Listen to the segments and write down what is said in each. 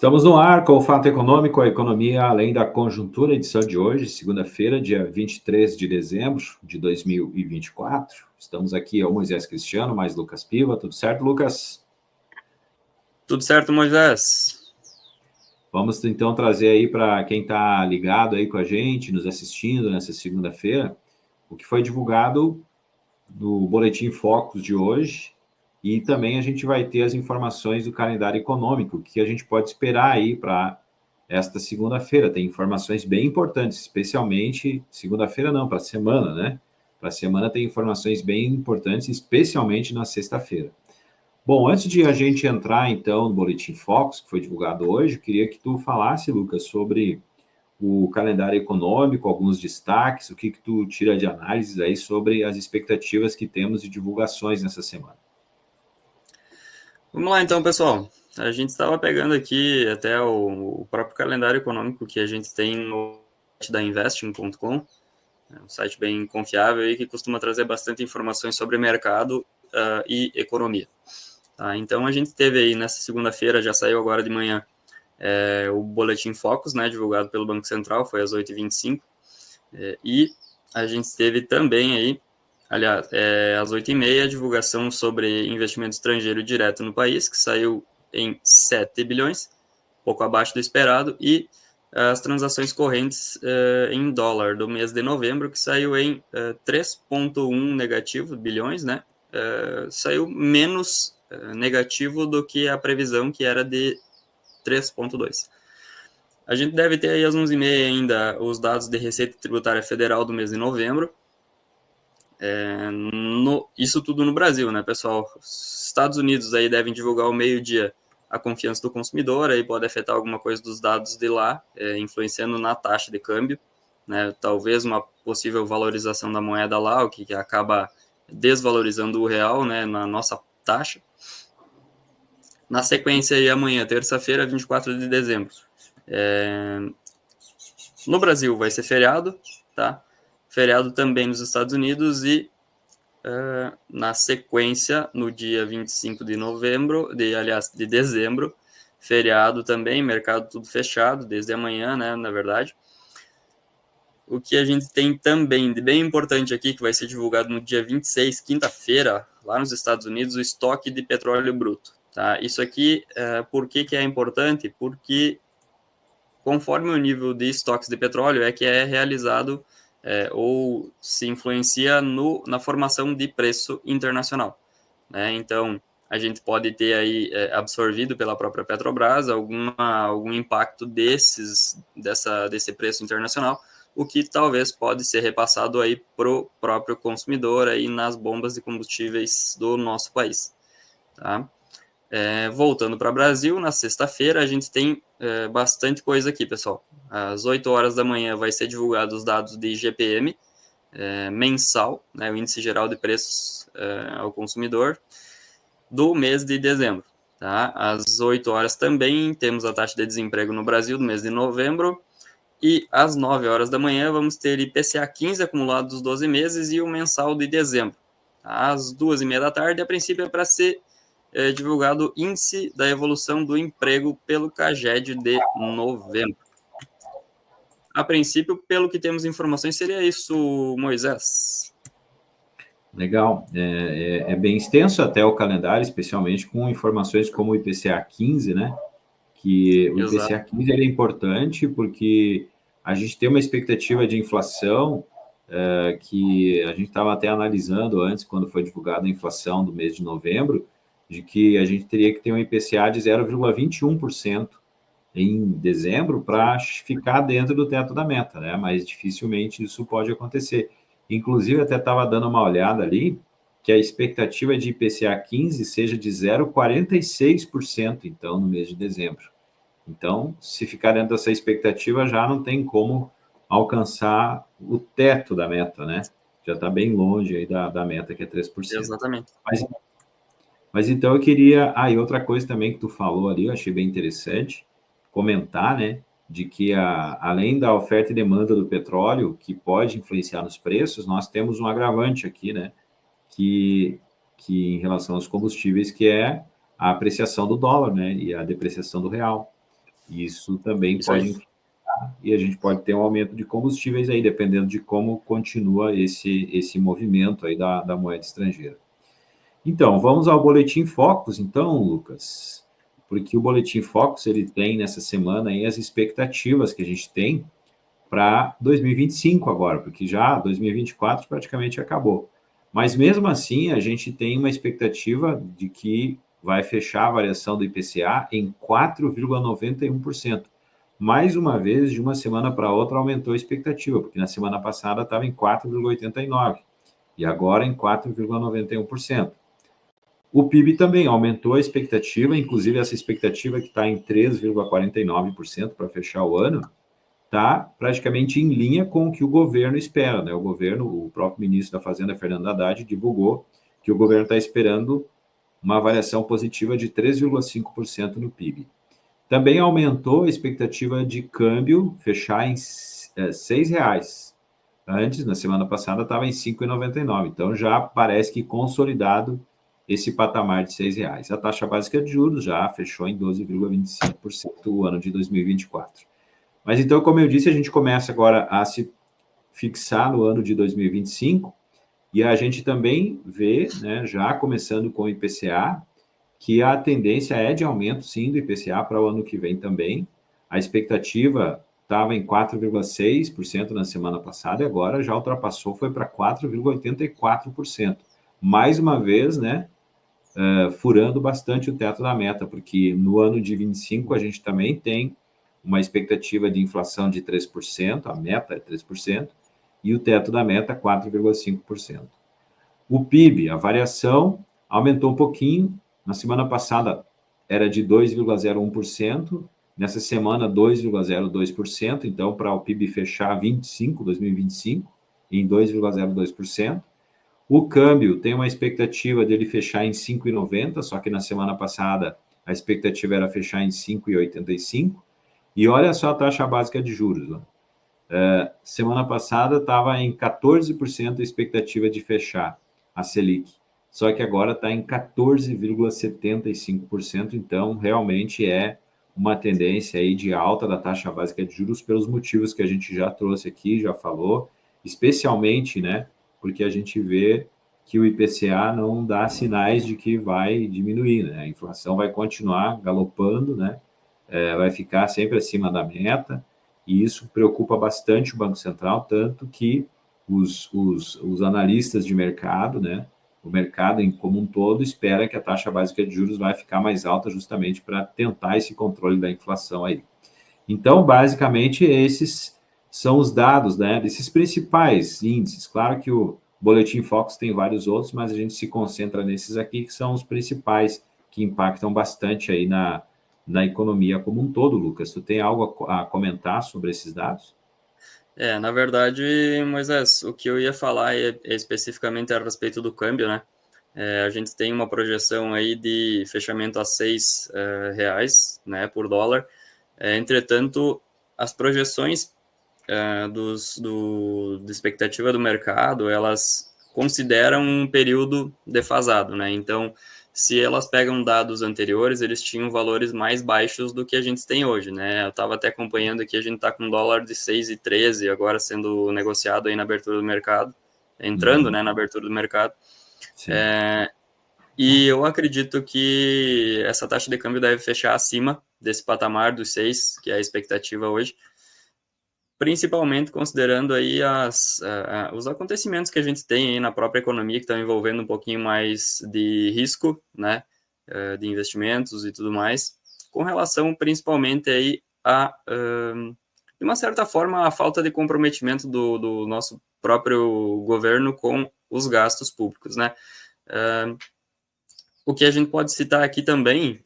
Estamos no ar com o Fato Econômico, a economia além da conjuntura, edição de hoje, segunda-feira, dia 23 de dezembro de 2024. Estamos aqui, eu, Moisés Cristiano, mais Lucas Piva. Tudo certo, Lucas? Tudo certo, Moisés. Vamos então trazer aí para quem está ligado aí com a gente, nos assistindo nessa segunda-feira, o que foi divulgado no Boletim Focus de hoje. E também a gente vai ter as informações do calendário econômico, que a gente pode esperar aí para esta segunda-feira. Tem informações bem importantes, especialmente, segunda-feira não, para a semana, né? Para a semana tem informações bem importantes, especialmente na sexta-feira. Bom, antes de a gente entrar, então, no Boletim Focus, que foi divulgado hoje, eu queria que tu falasse, Lucas, sobre o calendário econômico, alguns destaques, o que tu tira de análises aí sobre as expectativas que temos de divulgações nessa semana. Vamos lá então, pessoal. A gente estava pegando aqui até o próprio calendário econômico que a gente tem no site da Investing.com, um site bem confiável e que costuma trazer bastante informações sobre mercado e economia. Tá? Então a gente teve aí nessa segunda-feira, já saiu agora de manhã, o Boletim Focus, né, divulgado pelo Banco Central, foi às 8h25, e a gente teve também aí, aliás, às 8h30, a divulgação sobre investimento estrangeiro direto no país, que saiu em 7 bilhões, pouco abaixo do esperado, e as transações correntes em dólar do mês de novembro, que saiu em 3,1 negativo bilhões, né? Saiu menos negativo do que a previsão, que era de 3,2. A gente deve ter aí às 11h30 ainda os dados de Receita Tributária Federal do mês de novembro. Isso tudo no Brasil, né, pessoal? Os Estados Unidos aí devem divulgar ao meio-dia a confiança do consumidor, aí pode afetar alguma coisa dos dados de lá, influenciando na taxa de câmbio, né? Talvez uma possível valorização da moeda lá, o que acaba desvalorizando o real, né, na nossa taxa. Na sequência aí amanhã, terça-feira, 24 de dezembro. No Brasil vai ser feriado, tá? Feriado também nos Estados Unidos e na sequência, no dia 25 de novembro, de dezembro, feriado também, mercado tudo fechado, desde amanhã, né, na verdade. O que a gente tem também de bem importante aqui, que vai ser divulgado no dia 26, quinta-feira, lá nos Estados Unidos, o estoque de petróleo bruto. Tá? Isso aqui, por que é importante? Porque conforme o nível de estoques de petróleo é que é realizado ou se influencia na formação de preço internacional, né? Então, a gente pode ter aí absorvido pela própria Petrobras algum impacto desse preço internacional, o que talvez pode ser repassado aí para o próprio consumidor aí nas bombas de combustíveis do nosso país, tá? Voltando para o Brasil, na sexta-feira a gente tem bastante coisa aqui, pessoal. Às 8 horas da manhã vai ser divulgado os dados de IGPM mensal, né, o Índice Geral de Preços ao Consumidor, do mês de dezembro. Tá? Às 8 horas também temos a taxa de desemprego no Brasil do mês de novembro. E às 9 horas da manhã vamos ter IPCA 15 acumulado dos 12 meses e o mensal de dezembro. Tá? Às 2h30 da tarde, a princípio é para ser divulgado o índice da evolução do emprego pelo CAGED de novembro. A princípio, pelo que temos informações, seria isso, Moisés. Legal, é bem extenso até o calendário, especialmente com informações como o IPCA 15, né? Que o IPCA 15 ele é importante porque a gente tem uma expectativa de inflação que a gente estava até analisando antes, quando foi divulgada a inflação do mês de novembro, de que a gente teria que ter um IPCA de 0,21% em dezembro para ficar dentro do teto da meta, né? Mas dificilmente isso pode acontecer. Inclusive, até estava dando uma olhada ali, que a expectativa de IPCA 15 seja de 0,46%, então, no mês de dezembro. Então, se ficar dentro dessa expectativa, já não tem como alcançar o teto da meta, né? Já está bem longe aí da meta, que é 3%. Exatamente. Mas então eu queria... e outra coisa também que tu falou ali, eu achei bem interessante comentar, né? De que além da oferta e demanda do petróleo, que pode influenciar nos preços, nós temos um agravante aqui, né? Que em relação aos combustíveis, que é a apreciação do dólar, né? E a depreciação do real. Isso também Isso pode aí. influenciar e a gente pode ter um aumento de combustíveis aí, dependendo de como continua esse movimento aí da moeda estrangeira. Então, vamos ao Boletim Focus, então, Lucas, porque o Boletim Focus, ele tem nessa semana aí as expectativas que a gente tem para 2025 agora, porque já 2024 praticamente acabou. Mas mesmo assim, a gente tem uma expectativa de que vai fechar a variação do IPCA em 4,91%. Mais uma vez, de uma semana para outra, aumentou a expectativa, porque na semana passada estava em 4,89% e agora em 4,91%. O PIB também aumentou a expectativa, inclusive essa expectativa que está em 3,49% para fechar o ano, está praticamente em linha com o que o governo espera, né? O governo, o próprio ministro da Fazenda, Fernando Haddad, divulgou que o governo está esperando uma variação positiva de 3,5% no PIB. Também aumentou a expectativa de câmbio fechar em R$ 6. Antes, na semana passada, estava em 5,99. Então, já parece que consolidado esse patamar de R$ 6. A taxa básica de juros já fechou em 12,25% o ano de 2024. Mas então, como eu disse, a gente começa agora a se fixar no ano de 2025 e a gente também vê, né, já começando com o IPCA, que a tendência é de aumento, sim, do IPCA para o ano que vem também. A expectativa estava em 4,6% na semana passada e agora já ultrapassou, foi para 4,84%. Mais uma vez, né, furando bastante o teto da meta, porque no ano de 25 a gente também tem uma expectativa de inflação de 3%, a meta é 3%, e o teto da meta 4,5%. O PIB, a variação, aumentou um pouquinho. Na semana passada era de 2,01%, nessa semana 2,02%, então para o PIB fechar 2025, em 2,02%. O câmbio tem uma expectativa dele fechar em 5,90, só que na semana passada a expectativa era fechar em 5,85. E olha só a taxa básica de juros. Ó. Semana passada estava em 14% a expectativa de fechar a Selic, só que agora está em 14,75%, então realmente é uma tendência aí de alta da taxa básica de juros pelos motivos que a gente já trouxe aqui, já falou, especialmente, né, porque a gente vê que o IPCA não dá sinais de que vai diminuir, né? A inflação vai continuar galopando, né? Vai ficar sempre acima da meta, e isso preocupa bastante o Banco Central, tanto que os analistas de mercado, né, o mercado em como um todo, espera que a taxa básica de juros vai ficar mais alta justamente para tentar esse controle da inflação aí. Então, basicamente, esses são os dados, né, desses principais índices. Claro que o Boletim Focus tem vários outros, mas a gente se concentra nesses aqui, que são os principais, que impactam bastante aí na economia como um todo, Lucas. Tu tem algo a comentar sobre esses dados? Na verdade, Moisés, o que eu ia falar é especificamente a respeito do câmbio, né? A gente tem uma projeção aí de fechamento a R$ 6, né, por dólar. Entretanto, as projeções de expectativa do mercado, elas consideram um período defasado, né? Então, se elas pegam dados anteriores, eles tinham valores mais baixos do que a gente tem hoje, né? Eu estava até acompanhando aqui, a gente está com dólar de 6,13 agora sendo negociado aí na abertura do mercado, entrando, né, na abertura do mercado. Sim. E eu acredito que essa taxa de câmbio deve fechar acima desse patamar dos 6, que é a expectativa hoje, principalmente considerando aí os acontecimentos que a gente tem aí na própria economia, que estão envolvendo um pouquinho mais de risco, né, de investimentos e tudo mais, com relação principalmente aí de uma certa forma, a falta de comprometimento do nosso próprio governo com os gastos públicos, né. O que a gente pode citar aqui também,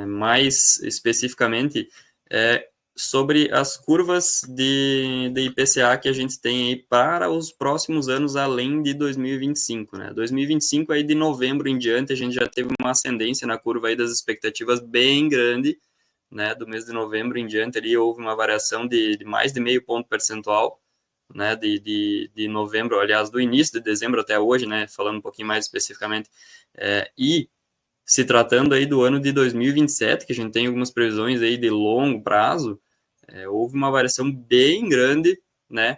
mais especificamente, é sobre as curvas de IPCA que a gente tem aí para os próximos anos, além de 2025, né? 2025, aí de novembro em diante, a gente já teve uma ascendência na curva aí das expectativas bem grande, né? Do mês de novembro em diante, ali houve uma variação de mais de meio ponto percentual, né? De novembro, aliás, do início de dezembro até hoje, né? Falando um pouquinho mais especificamente, e se tratando aí do ano de 2027, que a gente tem algumas previsões aí de longo prazo, houve uma variação bem grande, né,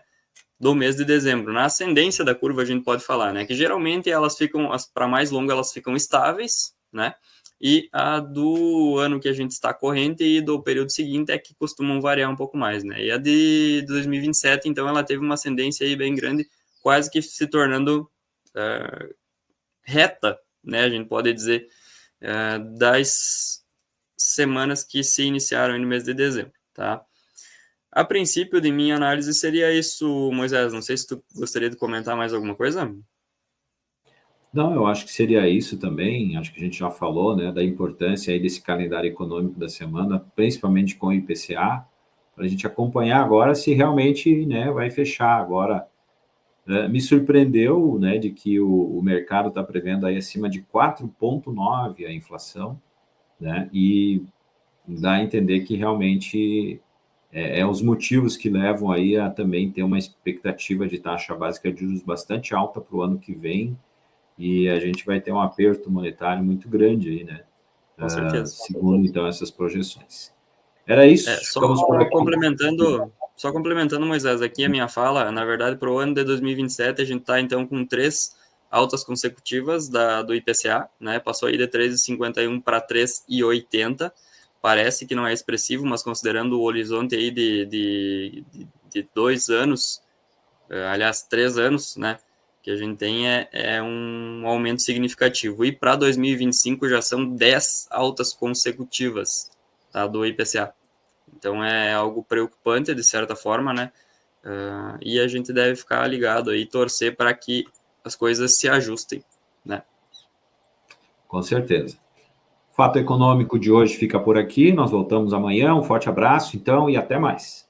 do mês de dezembro. Na ascendência da curva, a gente pode falar, né, que geralmente elas ficam, para mais longo, elas ficam estáveis, né, e a do ano que a gente está corrente e do período seguinte é que costumam variar um pouco mais, né, e a de 2027, então, ela teve uma ascendência aí bem grande, quase que se tornando reta, né, a gente pode dizer, das semanas que se iniciaram no mês de dezembro, tá? A princípio, de minha análise, seria isso, Moisés. Não sei se tu gostaria de comentar mais alguma coisa? Não, eu acho que seria isso também. Acho que a gente já falou, né, da importância aí desse calendário econômico da semana, principalmente com o IPCA, para a gente acompanhar agora se realmente, né, vai fechar. Agora, me surpreendeu, né, de que o mercado está prevendo aí acima de 4,9 a inflação, né, e dá a entender que realmente os motivos que levam aí a também ter uma expectativa de taxa básica de juros bastante alta para o ano que vem, e a gente vai ter um aperto monetário muito grande aí, né? Com certeza. Segundo, então, essas projeções. Era isso, Só ficamos por aqui. complementando, Moisés, aqui a minha fala, na verdade, para o ano de 2027, a gente está, então, com 3 altas consecutivas do IPCA, né? Passou aí de 3,51 para 3,80. Parece que não é expressivo, mas considerando o horizonte aí de 2 anos, aliás, 3 anos, né? Que a gente tem é um aumento significativo. E para 2025 já são 10 altas consecutivas, tá, do IPCA. Então é algo preocupante, de certa forma, né? E a gente deve ficar ligado aí, torcer para que as coisas se ajustem, né? Com certeza. Fato Econômico de hoje fica por aqui. Nós voltamos amanhã. Um forte abraço, então, e até mais.